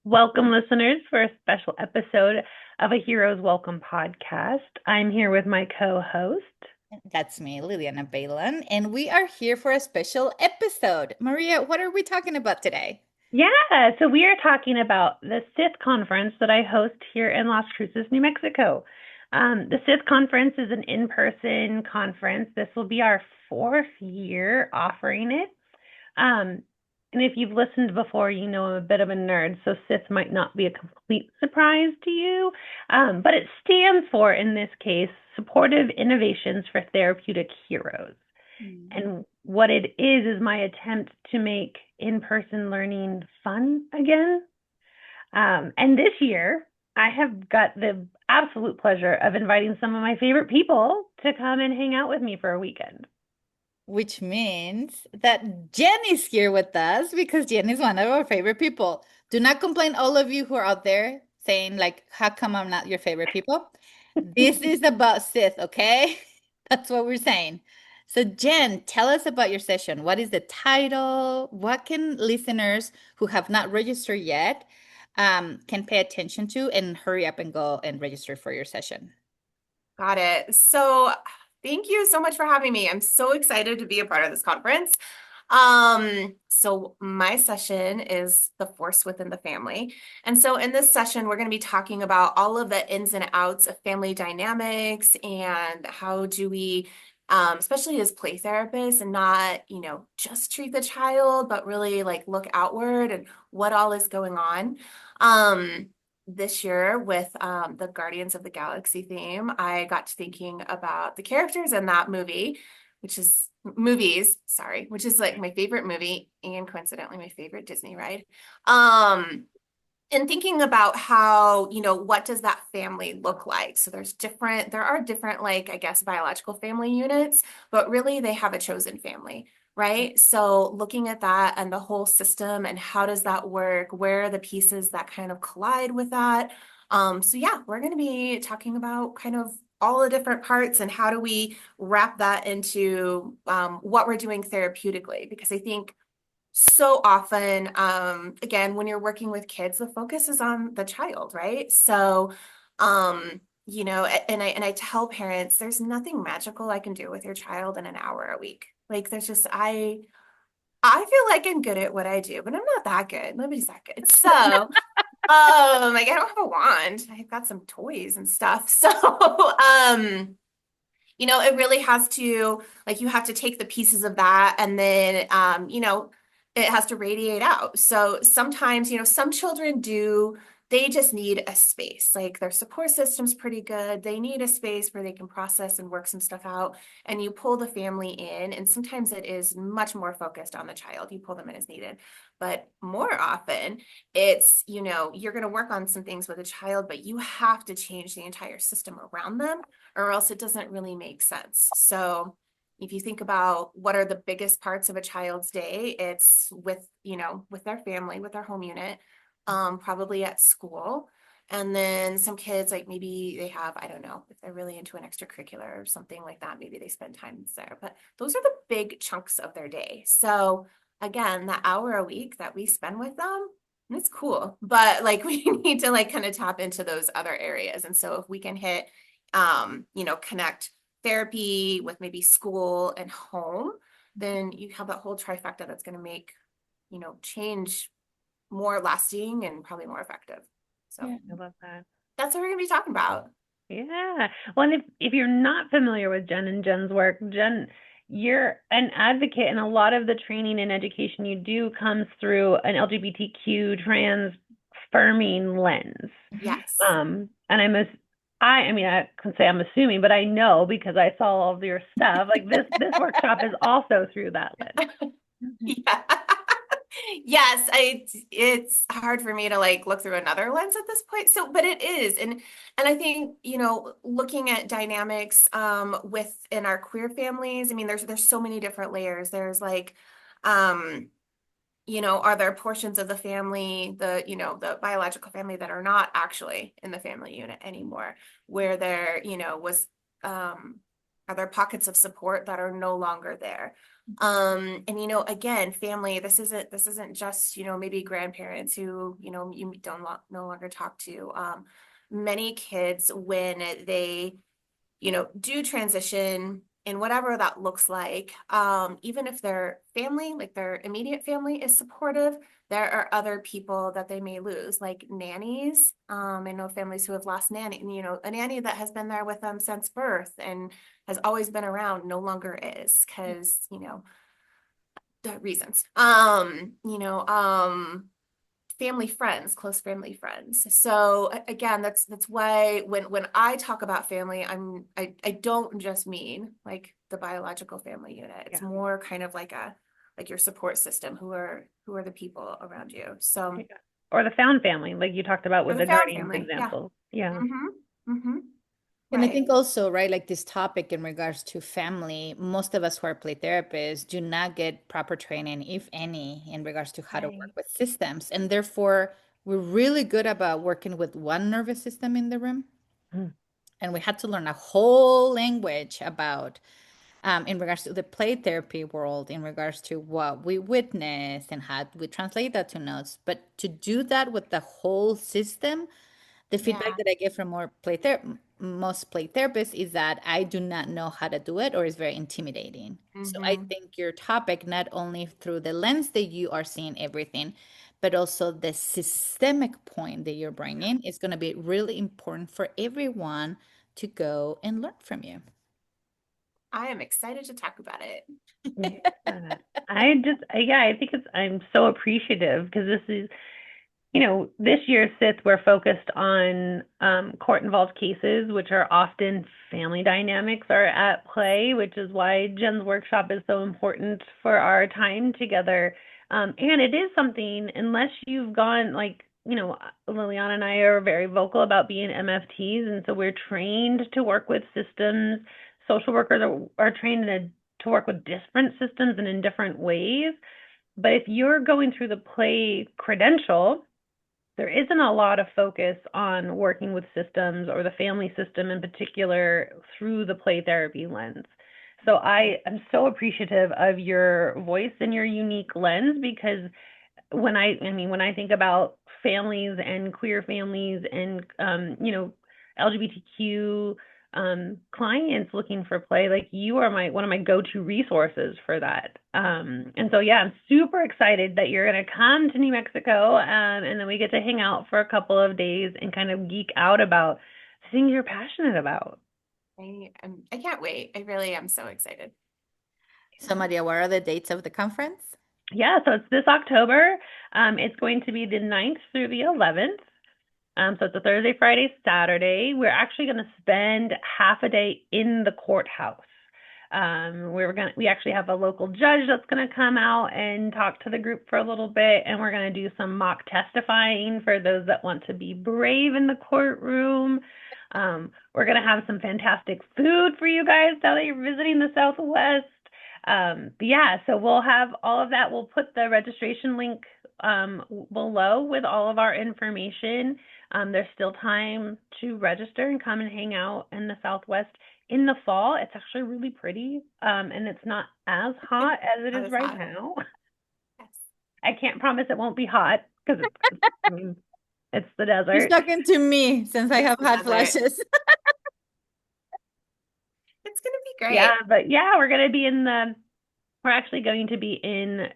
Welcome, listeners, for a special episode of a Heroes Welcome podcast. I'm here with my co host. That's me, Liliana Balan, and we are here for a special episode. Maria, what are we talking about today? Yeah, so we are talking about the SITH conference that I host here in Las Cruces, New Mexico. The SITH conference is an in person conference. This will be our fourth year offering it. Um, and if you've listened before, you know I'm a bit of a nerd, so SITH might not be a complete surprise to you. But it stands for, in this case, Supportive Innovations for Therapeutic Heroes. Mm. And what it is my attempt to make in person learning fun again. And this year, I have got the absolute pleasure of inviting some of my favorite people to come and hang out with me for a weekend. Which means that Jen is here with us because Jen is one of our favorite people. Do not complain, all of you who are out there saying, like, how come I'm not your favorite people? This is about SITH, okay? That's what we're saying. So, Jen, tell us about your session. What is the title? What can listeners who have not registered yet can pay attention to and hurry up and go and register for your session? Got it. So thank you so much for having me. I'm so excited to be a part of this conference. So my session is the force within the family. And so in this session, we're going to be talking about all of the ins and outs of family dynamics and how do we, especially as play therapists and not, just treat the child, but really like look outward and what all is going on. This year with the Guardians of the Galaxy theme, I got to thinking about the characters in that movie, which is like my favorite movie and coincidentally my favorite Disney ride. And thinking about how, what does that family look like? So there are different, like, I guess, biological family units, but really they have a chosen family, right? So looking at that and the whole system and how does that work? Where are the pieces that kind of collide with that? So yeah, we're going to be talking about kind of all the different parts and how do we wrap that into what we're doing therapeutically, because I think so often, again, when you're working with kids, the focus is on the child, right? So, and I tell parents, there's nothing magical I can do with your child in an hour a week. Like there's just, I feel like I'm good at what I do, but I'm not that good. Nobody's that good. So, like I don't have a wand. I've got some toys and stuff. So, it really has to, like, you have to take the pieces of that and then, it has to radiate out. So sometimes, some children they just need a space. Like their support system's pretty good. They need a space where they can process and work some stuff out. And you pull the family in. And sometimes it is much more focused on the child. You pull them in as needed. But more often, it's, you're going to work on some things with a child, but you have to change the entire system around them, or else it doesn't really make sense. So if you think about what are the biggest parts of a child's day, it's with their family, with their home unit, probably at school. And then some kids, like maybe they have, I don't know, if they're really into an extracurricular or something like that, maybe they spend time there. But those are the big chunks of their day. So again, the hour a week that we spend with them, it's cool. But like we need to like kind of tap into those other areas. And so if we can hit, connect therapy with maybe school and home, then you have that whole trifecta that's going to make, change more lasting and probably more effective. So Yeah, I love that. that's what we're going to be talking about. Yeah. Well, and if you're not familiar with Jen and Jen's work, Jen, you're an advocate, and a lot of the training and education you do comes through an LGBTQ trans affirming lens. Yes. And I mean, I can say I'm assuming, but I know because I saw all of your stuff. Like this workshop is also through that lens. Yeah. Yes, it's hard for me to like look through another lens at this point. So, but it is. And I think, looking at dynamics within our queer families, I mean, there's so many different layers. There's like are there portions of the family, the biological family that are not actually in the family unit anymore, where there, are there pockets of support that are no longer there? And again, family, this isn't just, maybe grandparents who, you don't no longer talk to. Many kids when they, do transition in whatever that looks like, even if their family, like their immediate family is supportive, there are other people that they may lose, like nannies. I know families who have lost nanny, a nanny that has been there with them since birth and has always been around no longer is because, the reasons. Family friends, close family friends. So again, that's why when I talk about family, I don't just mean like the biological family unit. It's Yeah. more kind of like your support system, who are the people around you. So Yeah. Or the found family, like you talked about or with the the found guardians family. Yeah. example. Yeah. Mm-hmm. Mm-hmm. And I Right. think also, right, like this topic in regards to family, most of us who are play therapists do not get proper training, if any, in regards to how to work Right. with systems. And therefore, we're really good about working with one nervous system in the room. Mm. And we had to learn a whole language about, in regards to the play therapy world, in regards to what we witness and how we translate that to notes. But to do that with the whole system, the feedback Yeah. that I get from most play therapists is that I do not know how to do it or it's very intimidating. So I Mm-hmm. think your topic, not only through the lens that you are seeing everything, but also the systemic point that you're bringing is going to be really important for everyone to go and learn from you. I am excited to talk about it. Yeah. I think I'm so appreciative because this is, this year's SITH, we're focused on court involved cases, which are often family dynamics are at play, which is why Jen's workshop is so important for our time together. And it is something, unless you've gone, like, Liliana and I are very vocal about being MFTs, and so we're trained to work with systems. Social workers are trained to work with different systems and in different ways. But if you're going through the play credential, there isn't a lot of focus on working with systems or the family system in particular through the play therapy lens. So I am so appreciative of your voice and your unique lens, because when I think about families and queer families and LGBTQ clients looking for play, like, you are one of my go-to resources for that. And so, yeah, I'm super excited that you're going to come to New Mexico, and then we get to hang out for a couple of days and kind of geek out about things you're passionate about. I can't wait. I really am so excited. So, Maria, what are the dates of the conference? Yeah, so it's this October. It's going to be the 9th through the 11th. So it's a Thursday, Friday, Saturday. We're actually going to spend half a day in the courthouse. We actually have a local judge that's going to come out and talk to the group for a little bit, and we're going to do some mock testifying for those that want to be brave in the courtroom. We're going to have some fantastic food for you guys now that you're visiting the Southwest. But yeah, so we'll have all of that. We'll put the registration link below with all of our information. There's still time to register and come and hang out in the Southwest in the fall. It's actually really pretty, and it's not as hot as it Not is as right hot. now. Yes. I can't promise it won't be hot because I mean, it's the She's desert. talking to me since I It's have the hot desert. flashes. It's gonna be Yeah, great. but yeah, we're actually going to be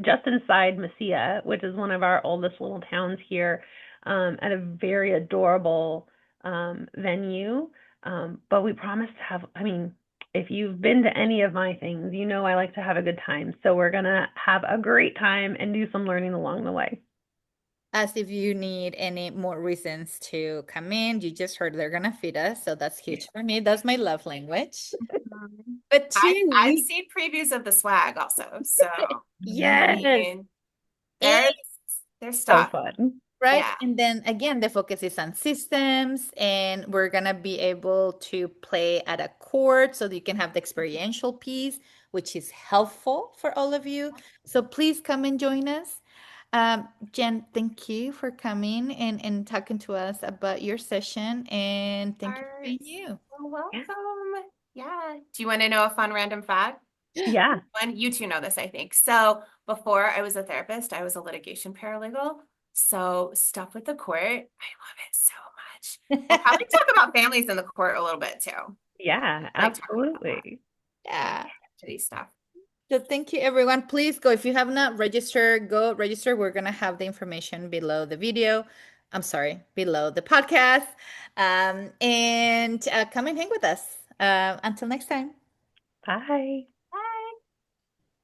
just inside Mesilla, which is one of our oldest little towns here, at a very adorable venue. But we promise to have, if you've been to any of my things, I like to have a good time. So we're going to have a great time and do some learning along the way. As if you need any more reasons to come in, you just heard they're gonna feed us, so that's huge for me. That's my love language. Mhm. But I've seen previews of the swag also. So I Yes, mean, and there's so stuff. fun. right, Yeah. and then again, the focus is on systems, and we're gonna be able to play at a court so that you can have the experiential piece, which is helpful for all of you. So please come and join us. Jen, thank you for coming and talking to us about your session, and thank you for Are being you. so Yeah. welcome. Yeah. Do you want to know a fun random fact? Yeah. And you two know this, I think. So before I was a therapist, I was a litigation paralegal. So stuff with the court, I love it so much. We'll probably talk about families in the court a little bit too. Yeah, I like talking about that. absolutely. Yeah. Today's stuff. So thank you, everyone. Please go. If you have not registered, go register. We're going to have the information below the video. I'm sorry, below the podcast. And come and hang with us. Until next time. Bye.